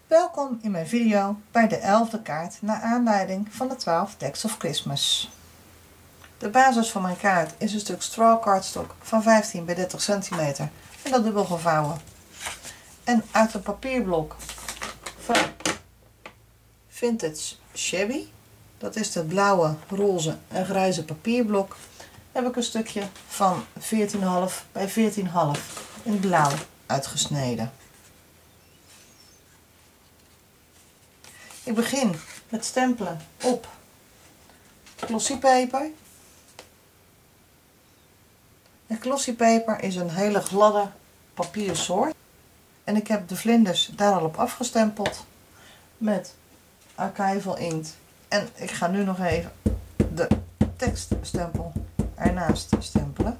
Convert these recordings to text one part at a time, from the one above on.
Welkom in mijn video bij de 11e kaart naar aanleiding van de 12 Decks of Christmas. De basis van mijn kaart is een stuk straw cardstock van 15 bij 30 centimeter en dat dubbel gevouwen. En uit een papierblok van Vintage Shabby, dat is het blauwe, roze en grijze papierblok, heb ik een stukje van 14,5 bij 14,5 in blauw uitgesneden. Ik begin met stempelen op glossy paper. En glossy paper is een hele gladde papiersoort. En ik heb de vlinders daar al op afgestempeld met archival inkt. En ik ga nu nog even de tekststempel ernaast stempelen.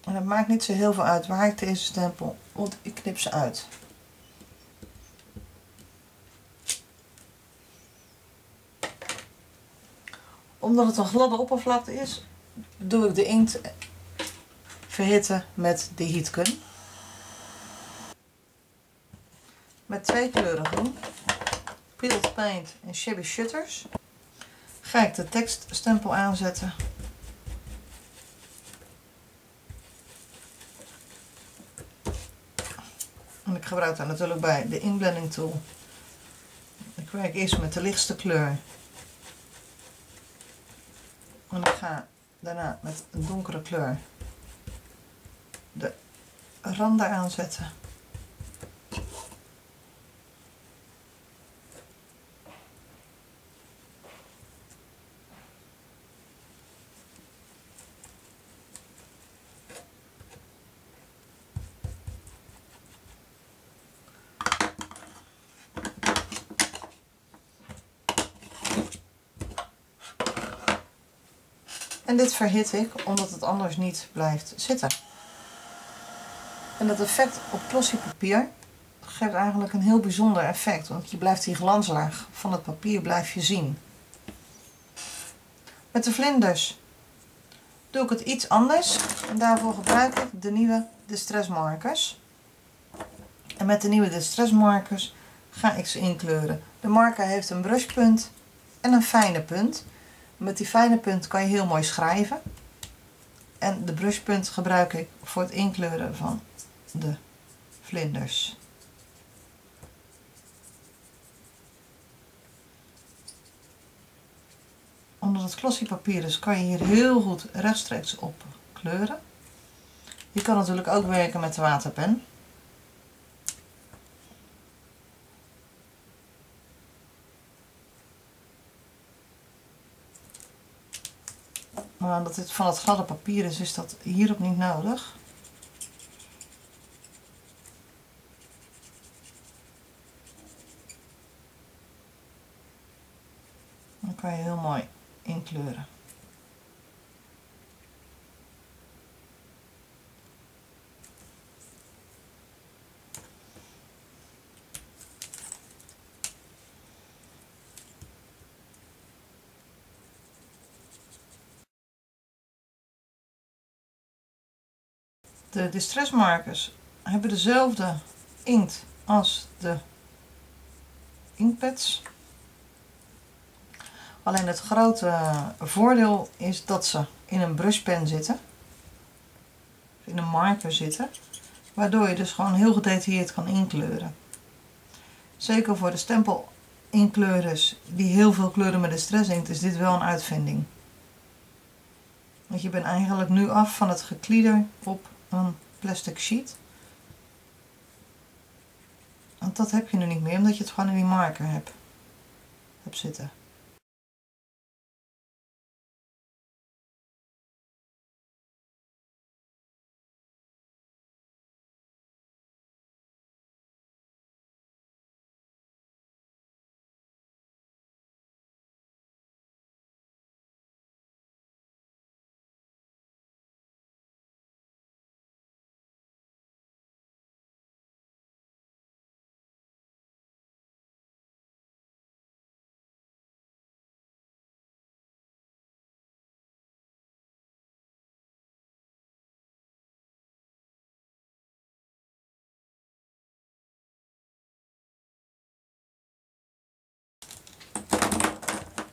En het maakt niet zo heel veel uit waar ik deze stempel, want ik knip ze uit. Omdat het een gladde oppervlakte is, doe ik de inkt verhitten met de heatgun. Met twee kleuren groen, Peeled Paint en Shabby Shutters, ga ik de tekststempel aanzetten. En ik gebruik daar natuurlijk bij de inblending tool. Ik werk eerst met de lichtste kleur. En ik ga daarna met een donkere kleur de randen aanzetten. En dit verhit ik omdat het anders niet blijft zitten. En dat effect op glossy papier geeft eigenlijk een heel bijzonder effect. Want je blijft die glanslaag van het papier blijf je zien. Met de vlinders doe ik het iets anders. En daarvoor gebruik ik de nieuwe Distress markers. En met de nieuwe Distress markers ga ik ze inkleuren. De marker heeft een brushpunt en een fijne punt. Met die fijne punt kan je heel mooi schrijven. En de brushpunt gebruik ik voor het inkleuren van de vlinders. Omdat het glossy papier is, kan je hier heel goed rechtstreeks op kleuren. Je kan natuurlijk ook werken met de waterpen. Maar omdat dit van het gladde papier is, is dat hierop niet nodig. Dan kan je heel mooi inkleuren. De Distress markers hebben dezelfde inkt als de inkpads. Alleen het grote voordeel is dat ze in een brushpen zitten. In een marker zitten. Waardoor je dus gewoon heel gedetailleerd kan inkleuren. Zeker voor de stempelinkleurders die heel veel kleuren met Distress inkt is dit wel een uitvinding. Want je bent eigenlijk nu af van het geklieder op een plastic sheet. Want dat heb je nu niet meer omdat je het gewoon in die marker hebt zitten.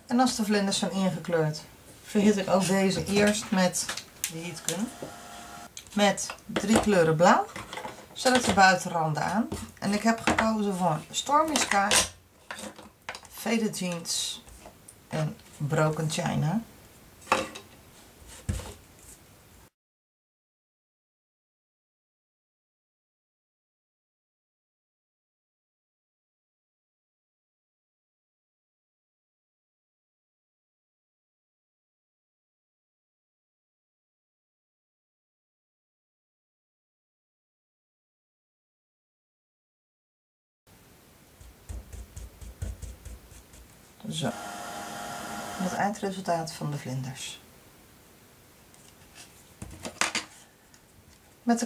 En als de vlinders zijn ingekleurd, verhit ik ook deze eerst met de heatgun. Met 3 kleuren blauw. Zet ik de buitenranden aan. En ik heb gekozen voor Stormy Sky, Faded Jeans en Broken China. Zo. Het eindresultaat van de vlinders. Met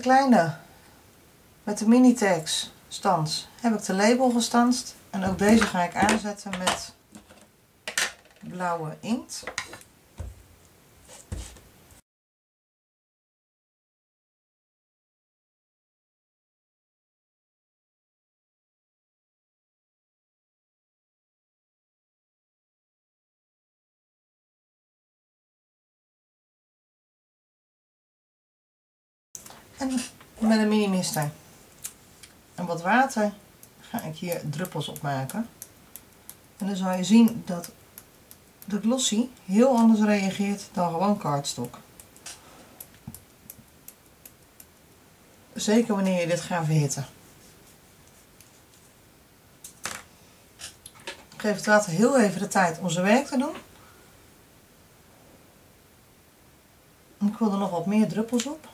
de mini tags stans heb ik de label gestanst. En ook deze ga ik aanzetten met blauwe inkt. En met een mini mister en wat water ga ik hier druppels op maken. En dan zal je zien dat de glossy heel anders reageert dan gewoon cardstock. Zeker wanneer je dit gaat verhitten. Geef het water heel even de tijd om zijn werk te doen. Ik wil er nog wat meer druppels op.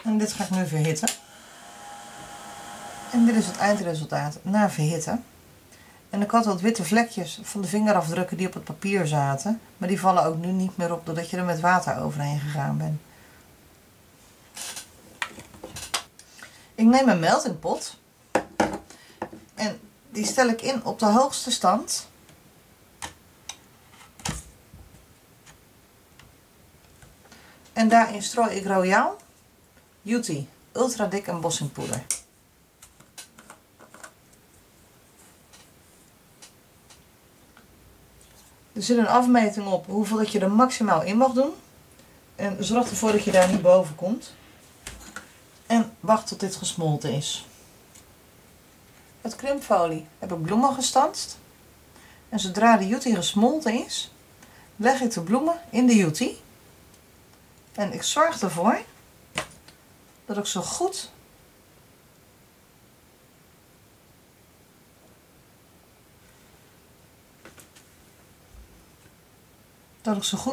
En dit ga ik nu verhitten. En dit is het eindresultaat na verhitten. En ik had wat witte vlekjes van de vingerafdrukken die op het papier zaten. Maar die vallen ook nu niet meer op doordat je er met water overheen gegaan bent. Ik neem een melting pot. En die stel ik in op de hoogste stand. En daarin strooi ik Royale Beauty Ultra Dik Embossing Poeder. Er zit een afmeting op hoeveel dat je er maximaal in mag doen. En zorg ervoor dat je daar niet boven komt. En wacht tot dit gesmolten is. Met krimpfolie heb ik bloemen gestanst. En zodra de Beauty gesmolten is, leg ik de bloemen in de Beauty. En ik zorg ervoor dat ik zo goed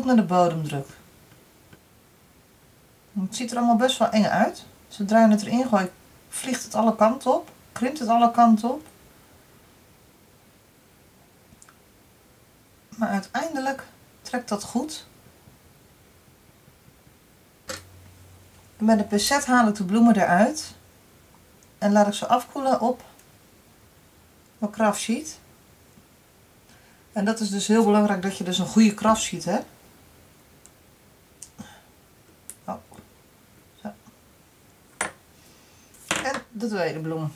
naar de bodem druk. Het ziet er allemaal best wel eng uit. Zodra je het erin gooit, vliegt het alle kanten op, krimpt het alle kanten op. Maar uiteindelijk trekt dat goed. En met een pincet haal ik de bloemen eruit en laat ik ze afkoelen op mijn kraftsheet. En dat is dus heel belangrijk dat je dus een goede kraftsheet hebt. Oh. Zo. En de tweede bloem.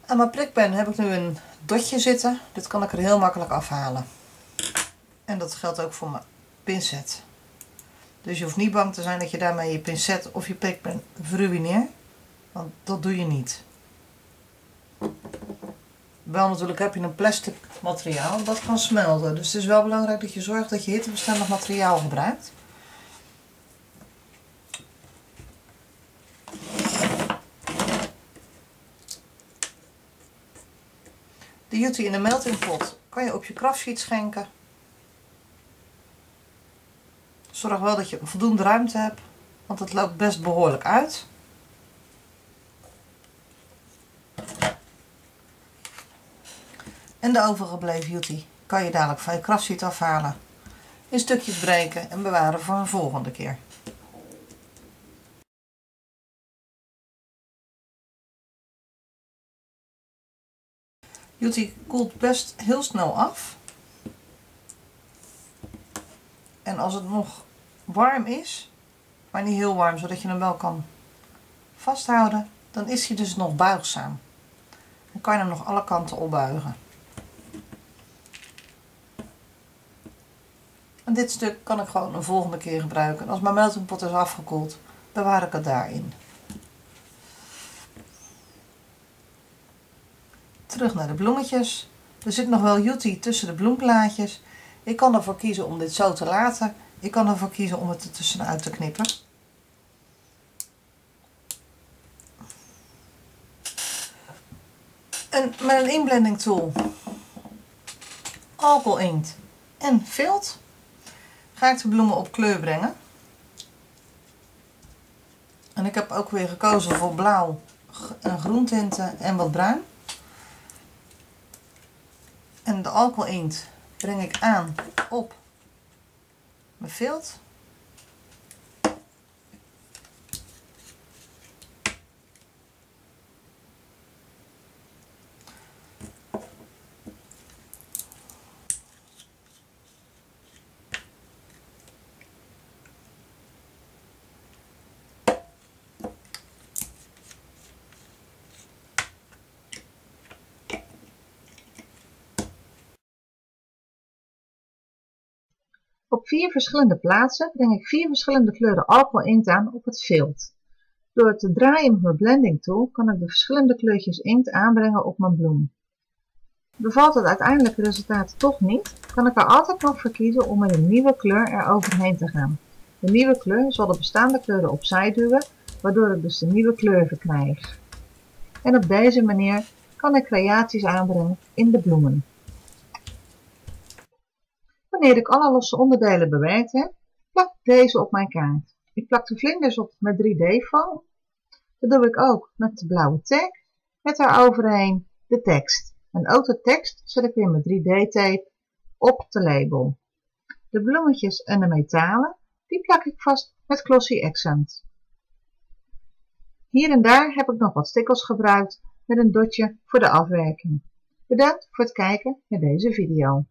Aan mijn prikpen heb ik nu een dotje zitten. Dit kan ik er heel makkelijk afhalen. En dat geldt ook voor mijn pincet. Dus je hoeft niet bang te zijn dat je daarmee je pincet of je prikpen verruineert. Want dat doe je niet. Wel natuurlijk heb je een plastic materiaal dat kan smelten. Dus het is wel belangrijk dat je zorgt dat je hittebestendig materiaal gebruikt. De Jutti in de melting pot kan je op je kraftsheet schenken. Zorg wel dat je voldoende ruimte hebt, want het loopt best behoorlijk uit. En de overgebleven Jutti kan je dadelijk van je kraftsheet afhalen, in stukjes breken en bewaren voor een volgende keer. Jutti koelt best heel snel af. En als het nog warm is, maar niet heel warm, zodat je hem wel kan vasthouden, dan is hij dus nog buigzaam. Dan kan je hem nog alle kanten opbuigen. En dit stuk kan ik gewoon een volgende keer gebruiken. Als mijn meltingpot is afgekoeld, bewaar ik het daarin. Terug naar de bloemetjes. Er zit nog wel Jutti tussen de bloemplaatjes. Ik kan ervoor kiezen om dit zo te laten. Ik kan ervoor kiezen om het er tussenuit te knippen. En met een inblending tool, alcohol inkt en vilt ga ik de bloemen op kleur brengen. En ik heb ook weer gekozen voor blauw en groentinten en wat bruin. En de alcohol inkt breng ik aan op mijn vilt. Op 4 verschillende plaatsen breng ik 4 verschillende kleuren alcohol inkt aan op het vilt. Door het te draaien met mijn blending tool kan ik de verschillende kleurtjes inkt aanbrengen op mijn bloem. Bevalt het uiteindelijke resultaat toch niet, kan ik er altijd nog voor kiezen om met een nieuwe kleur er overheen te gaan. De nieuwe kleur zal de bestaande kleuren opzij duwen, waardoor ik dus de nieuwe kleur verkrijg. En op deze manier kan ik creaties aanbrengen in de bloemen. Wanneer ik alle losse onderdelen bewerkt heb, plak ik deze op mijn kaart. Ik plak de vlinders op met 3D-foam. Dat doe ik ook met de blauwe tag, met daaroverheen de tekst. En ook de tekst zet ik weer met 3D-tape op de label. De bloemetjes en de metalen, die plak ik vast met Glossy Accent. Hier en daar heb ik nog wat stickers gebruikt met een dotje voor de afwerking. Bedankt voor het kijken naar deze video.